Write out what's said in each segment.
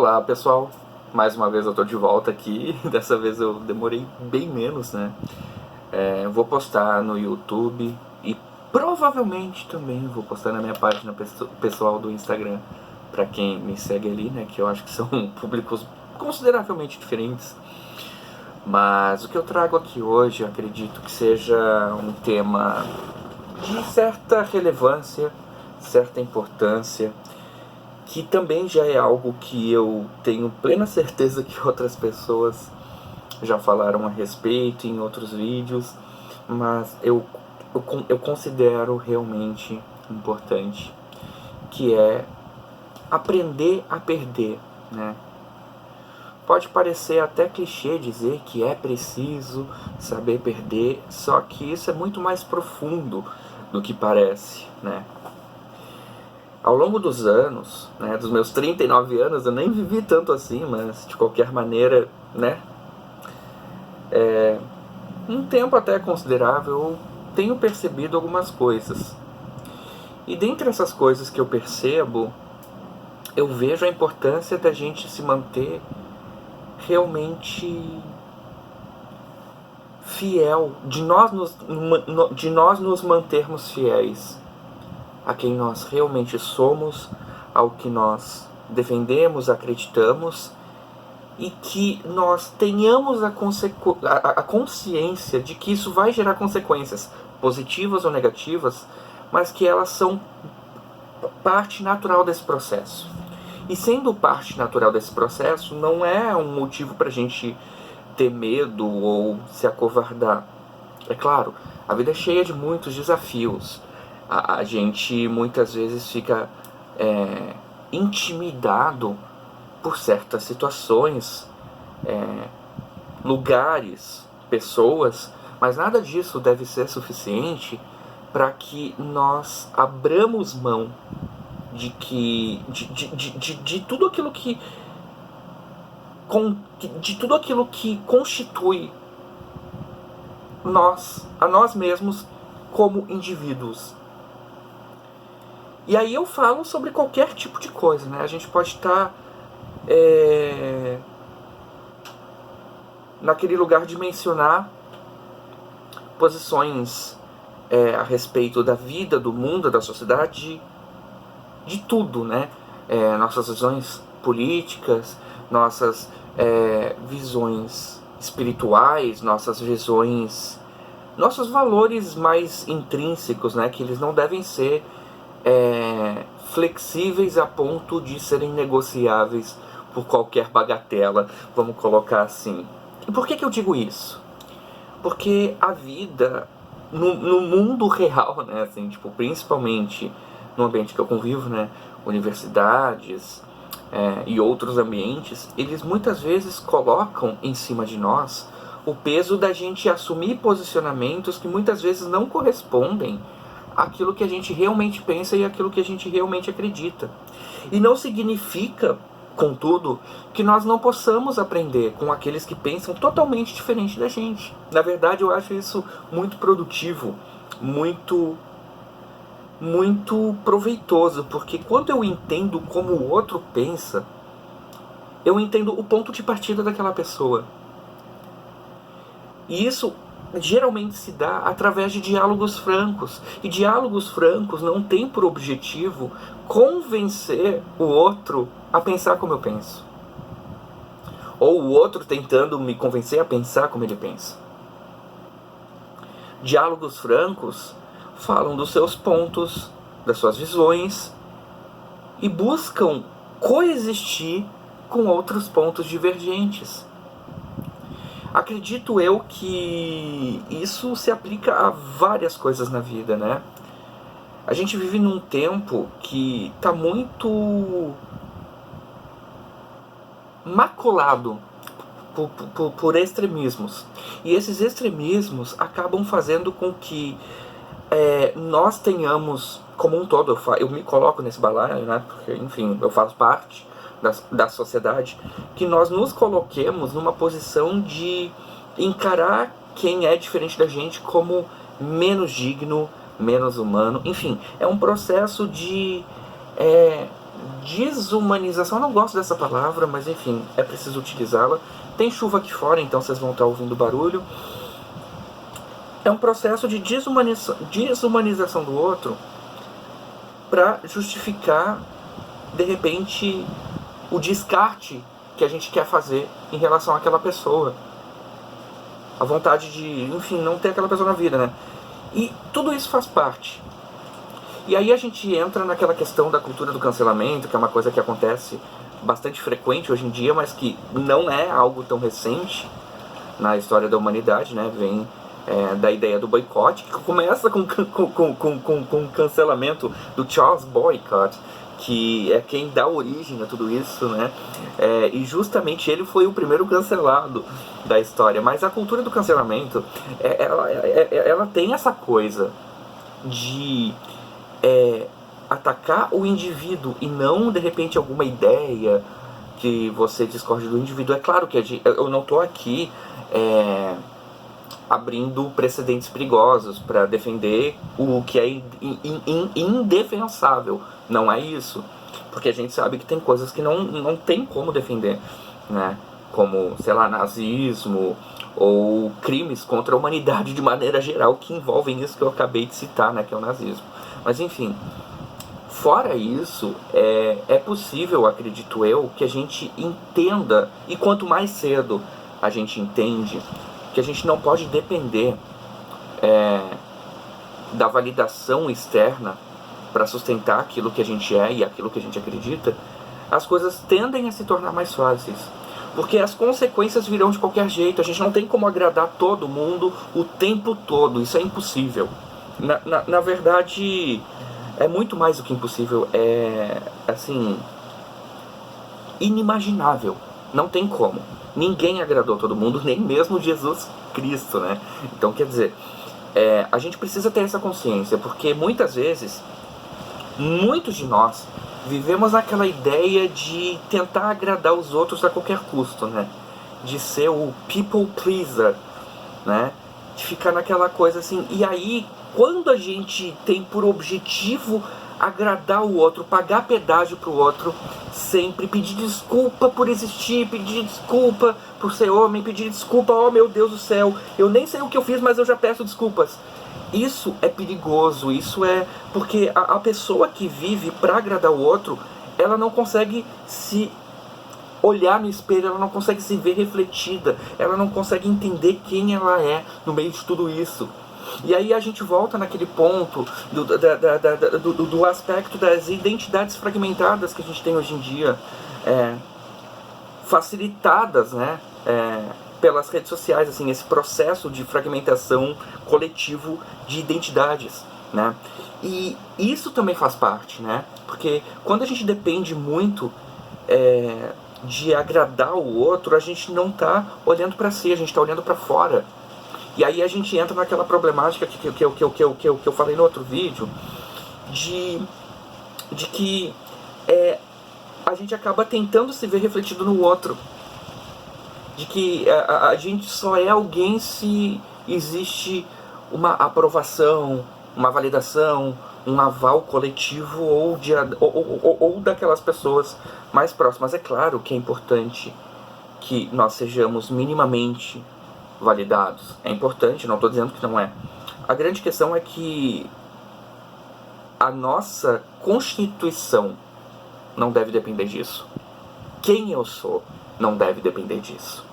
Olá pessoal, mais uma vez eu tô de volta aqui. Dessa vez eu demorei bem menos, né? Vou postar no YouTube e provavelmente também vou postar na minha página pessoal do Instagram, pra quem me segue ali, né? Que eu acho que são públicos consideravelmente diferentes. Mas o que eu trago aqui hoje, eu acredito que seja um tema de certa relevância, certa importância, que também já é algo que eu tenho plena certeza que outras pessoas já falaram a respeito em outros vídeos, mas eu considero realmente importante, que é aprender a perder, né? Pode parecer até clichê dizer que é preciso saber perder, só que isso é muito mais profundo do que parece, né? Ao longo dos anos, né, dos meus 39 anos, eu nem vivi tanto assim, mas de qualquer maneira, né, um tempo até considerável, eu tenho percebido algumas coisas. E dentre essas coisas que eu percebo, eu vejo a importância da gente se manter realmente fiel, de nós nos mantermos fiéis a quem nós realmente somos, ao que nós defendemos, acreditamos, e que nós tenhamos a consciência de que isso vai gerar consequências positivas ou negativas, mas que elas são parte natural desse processo. E sendo parte natural desse processo, não é um motivo para a gente ter medo ou se acovardar. É claro, a vida é cheia de muitos desafios. A gente muitas vezes fica intimidado por certas situações, lugares, pessoas, mas nada disso deve ser suficiente para que nós abramos mão de tudo aquilo de tudo aquilo que constitui a nós mesmos como indivíduos. E aí eu falo sobre qualquer tipo de coisa, né? A gente pode estar naquele lugar de mencionar posições a respeito da vida, do mundo, da sociedade, de tudo, né? Nossas visões políticas, nossas visões espirituais, nossas visões, nossos valores mais intrínsecos, né? Que eles não devem ser flexíveis a ponto de serem negociáveis por qualquer bagatela, vamos colocar assim. E por que eu digo isso? Porque a vida no mundo real, né, assim, tipo, principalmente no ambiente que eu convivo, né, universidades e outros ambientes, eles muitas vezes colocam em cima de nós o peso da gente assumir posicionamentos que muitas vezes não correspondem àquilo que a gente realmente pensa e àquilo que a gente realmente acredita. E não significa, contudo, que nós não possamos aprender com aqueles que pensam totalmente diferente da gente. Na verdade, eu acho isso muito produtivo, muito proveitoso, porque quando eu entendo como o outro pensa, eu entendo o ponto de partida daquela pessoa. E isso geralmente se dá através de diálogos francos. E diálogos francos não têm por objetivo convencer o outro a pensar como eu penso, ou o outro tentando me convencer a pensar como ele pensa. Diálogos francos falam dos seus pontos, das suas visões, e buscam coexistir com outros pontos divergentes. Acredito eu que isso se aplica a várias coisas na vida, né? A gente vive num tempo que está muito maculado por extremismos. E esses extremismos acabam fazendo com que nós tenhamos, como um todo, eu me coloco nesse balaio, né? Porque, enfim, eu faço parte da sociedade, que nós nos coloquemos numa posição de encarar quem é diferente da gente como menos digno, menos humano. Enfim, é um processo de desumanização, eu não gosto dessa palavra, mas enfim, é preciso utilizá-la. Tem chuva aqui fora, então vocês vão estar ouvindo barulho. É um processo de desumanização do outro para justificar, de repente, o descarte que a gente quer fazer em relação àquela pessoa. A vontade de, enfim, não ter aquela pessoa na vida, né? E tudo isso faz parte. E aí a gente entra naquela questão da cultura do cancelamento, que é uma coisa que acontece bastante frequente hoje em dia, mas que não é algo tão recente na história da humanidade, né? Vem da ideia do boicote, que começa com o cancelamento do Charles Boycott, que é quem dá origem a tudo isso, né? E justamente ele foi o primeiro cancelado da história. Mas a cultura do cancelamento, ela tem essa coisa de atacar o indivíduo e não, de repente, alguma ideia que você discorde do indivíduo. É claro que eu não estou aqui abrindo precedentes perigosos para defender o que é indefensável. Não é isso. Porque a gente sabe que tem coisas que não tem como defender, né? Como, sei lá, nazismo ou crimes contra a humanidade de maneira geral que envolvem isso que eu acabei de citar, né? Que é o nazismo. Mas enfim, fora isso, é possível, acredito eu, que a gente entenda, e quanto mais cedo a gente entende, que a gente não pode depender da validação externa para sustentar aquilo que a gente é e aquilo que a gente acredita, as coisas tendem a se tornar mais fáceis. Porque as consequências virão de qualquer jeito, a gente não tem como agradar todo mundo o tempo todo, isso é impossível. Na verdade, é muito mais do que impossível, assim, inimaginável, não tem como. Ninguém agradou todo mundo, nem mesmo Jesus Cristo, né? Então, quer dizer, a gente precisa ter essa consciência, porque muitas vezes, muitos de nós vivemos naquela ideia de tentar agradar os outros a qualquer custo, né? De ser o people pleaser, né? De ficar naquela coisa assim. E aí, quando a gente tem por objetivo agradar o outro, pagar pedágio pro outro, sempre pedir desculpa por existir, pedir desculpa por ser homem, pedir desculpa, oh meu Deus do céu, eu nem sei o que eu fiz, mas eu já peço desculpas. Isso é perigoso, isso é porque a pessoa que vive para agradar o outro, ela não consegue se olhar no espelho, ela não consegue se ver refletida, ela não consegue entender quem ela é no meio de tudo isso. E aí a gente volta naquele ponto do aspecto das identidades fragmentadas que a gente tem hoje em dia, facilitadas, né, pelas redes sociais, assim, esse processo de fragmentação coletivo de identidades, né? E isso também faz parte, né? Porque quando a gente depende muito de agradar o outro, a gente não está olhando para si, a gente está olhando para fora. E aí a gente entra naquela problemática que eu falei no outro vídeo, de que a gente acaba tentando se ver refletido no outro. De que a gente só é alguém se existe uma aprovação, uma validação, um aval coletivo ou daquelas pessoas mais próximas. É claro que é importante que nós sejamos minimamente validados. É importante, não estou dizendo que não é. A grande questão é que a nossa constituição não deve depender disso. Quem eu sou não deve depender disso.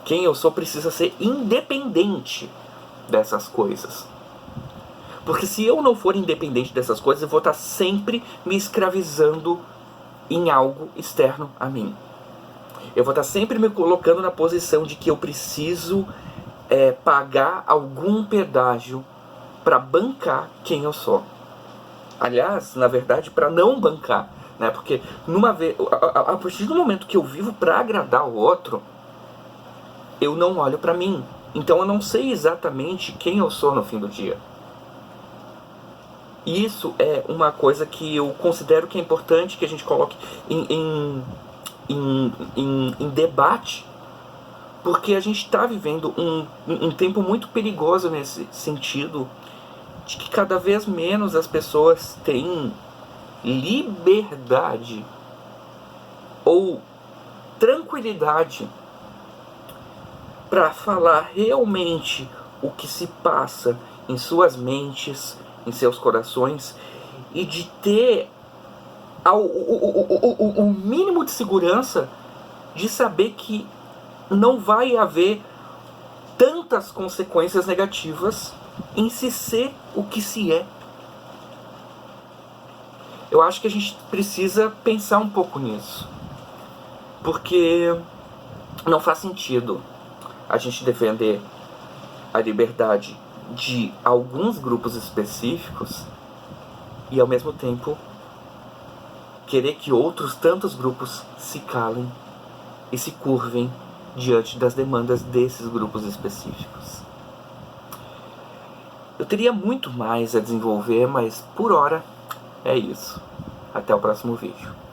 Quem eu sou precisa ser independente dessas coisas. Porque se eu não for independente dessas coisas, eu vou estar sempre me escravizando em algo externo a mim. Eu vou estar sempre me colocando na posição de que eu preciso pagar algum pedágio para bancar quem eu sou. Aliás, na verdade, para não bancar, né? Porque a partir do momento que eu vivo para agradar o outro, eu não olho para mim. Então eu não sei exatamente quem eu sou no fim do dia. E isso é uma coisa que eu considero que é importante que a gente coloque em debate, porque a gente está vivendo um tempo muito perigoso nesse sentido, de que cada vez menos as pessoas têm liberdade ou tranquilidade para falar realmente o que se passa em suas mentes, em seus corações, e de ter o mínimo de segurança de saber que não vai haver tantas consequências negativas em se ser o que se é. Eu acho que a gente precisa pensar um pouco nisso, porque não faz sentido a gente defender a liberdade de alguns grupos específicos e ao mesmo tempo querer que outros tantos grupos se calem e se curvem diante das demandas desses grupos específicos. Eu teria muito mais a desenvolver, mas por hora é isso. Até o próximo vídeo.